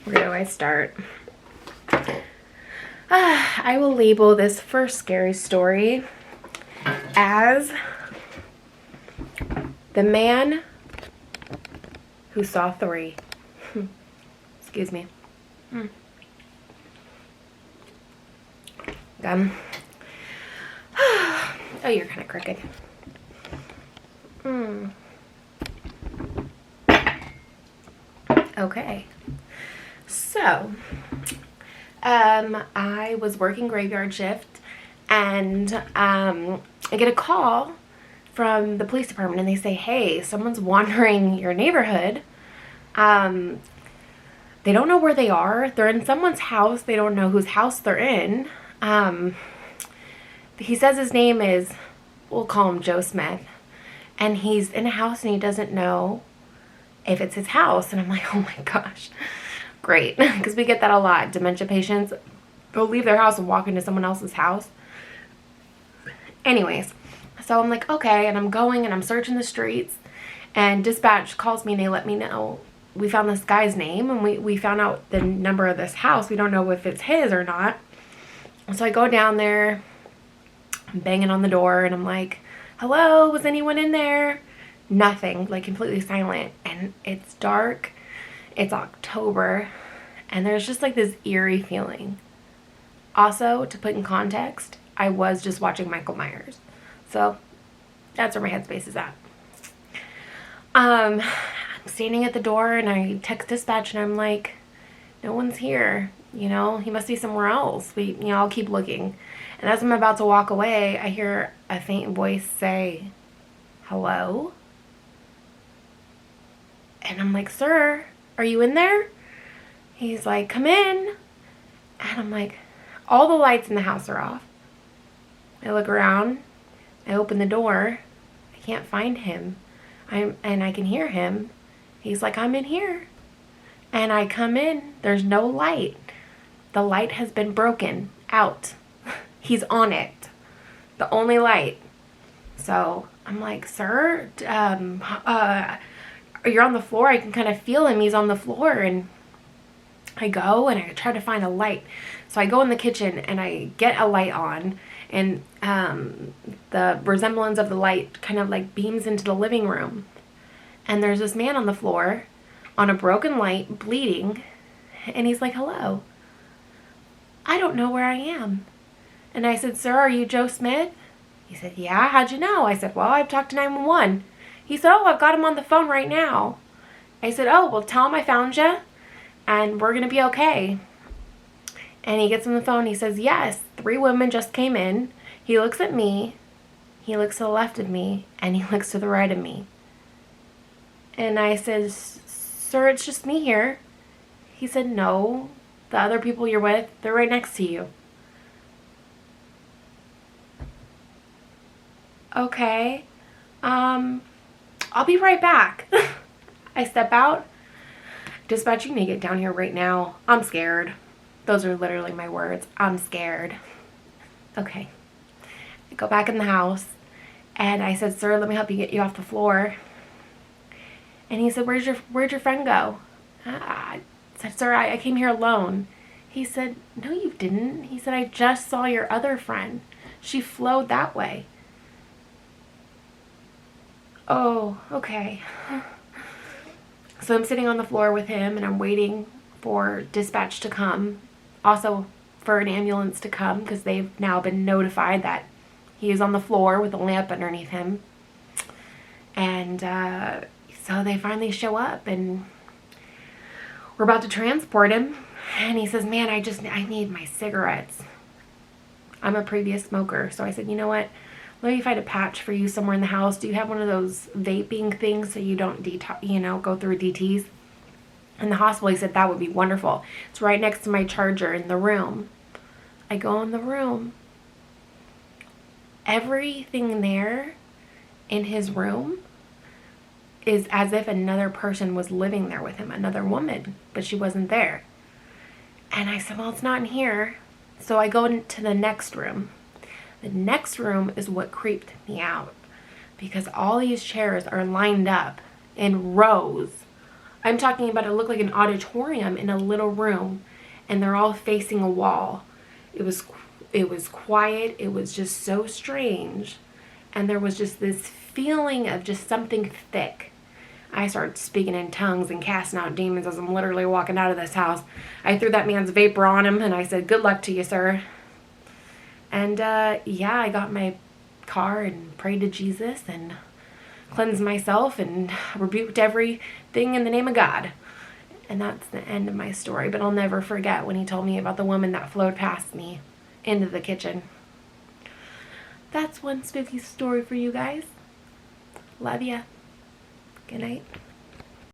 Where do I start? I will label this first scary story as the man who saw three. Excuse me. Gum. Oh, you're kind of crooked. Okay. So, I was working graveyard shift, and I get a call from the police department, and they say, hey, someone's wandering your neighborhood. They don't know where they are. They're in someone's house. They don't know whose house they're in. He says his name is, we'll call him Joe Smith, and he's in a house and he doesn't know if it's his house. And I'm like, oh my gosh, great. Because we get that a lot. Dementia patients, they'll leave their house and walk into someone else's house. Anyways, so I'm like, okay, and I'm going and I'm searching the streets, and dispatch calls me and they let me know we found this guy's name, and we found out the number of this house. We don't know if it's his or not. So I go down there, I'm banging on the door, and I'm like, hello, was anyone in there? Nothing, like completely silent. And it's dark, it's October, and there's just like this eerie feeling. Also, to put in context, I was just watching Michael Myers. So that's where my headspace is at. I'm standing at the door and I text dispatch and I'm like, no one's here. You know, he must be somewhere else. I'll keep looking. And as I'm about to walk away, I hear a faint voice say, hello? And I'm like, sir, are you in there? He's like, come in. And I'm like, all the lights in the house are off. I look around, I open the door, I can't find him. And I can hear him. He's like, I'm in here. And I come in, there's no light. The light has been broken out. He's on it. The only light. So I'm like, sir, you're on the floor. I can kind of feel him. He's on the floor. And I go and I try to find a light. So I go in the kitchen and I get a light on. And the resemblance of the light kind of like beams into the living room. And there's this man on the floor on a broken light, bleeding. And he's like, hello. I don't know where I am. And I said, sir, are you Joe Smith? He said, yeah, how'd you know? I said, well, I've talked to 911. He said, oh, I've got him on the phone right now. I said, oh, well, tell him I found you and we're going to be okay. And he gets on the phone. He says, yes, 3 women just came in. He looks at me. He looks to the left of me and he looks to the right of me. And I said, sir, it's just me here. He said, no, the other people you're with, they're right next to you. Okay, I'll be right back. I step out. Dispatch, you need to get down here right now. I'm scared. Those are literally my words. I'm scared. Okay. I go back in the house and I said, sir, let me help you get you off the floor. And he said, where'd your friend go? I said, sir, I came here alone. He said, no, you didn't. He said, I just saw your other friend. She flowed that way. Oh, okay. So I'm sitting on the floor with him and I'm waiting for dispatch to come. Also for an ambulance to come because they've now been notified that he is on the floor with a lamp underneath him. And so they finally show up and we're about to transport him. And he says, man, I need my cigarettes. I'm a previous smoker. So I said, you know what? Let me find a patch for you somewhere in the house. Do you have one of those vaping things so you don't go through DTs? In the hospital, he said, that would be wonderful. It's right next to my charger in the room. I go in the room. Everything there in his room is as if another person was living there with him, another woman, but she wasn't there. And I said, well, it's not in here. So I go into the next room. The next room is what creeped me out because all these chairs are lined up in rows I'm talking about, it looked like an auditorium in a little room, and they're all facing a wall. It was quiet. It was just so strange, and there was just this feeling of just something thick. I started speaking in tongues and casting out demons as I'm literally walking out of this house. I threw that man's vapor on him, and I said, "Good luck to you, sir." And yeah, I got my car and prayed to Jesus and cleansed myself and rebuked everything in the name of God. And that's the end of my story. But I'll never forget when he told me about the woman that flowed past me into the kitchen. That's one spooky story for you guys. Love ya. Good night.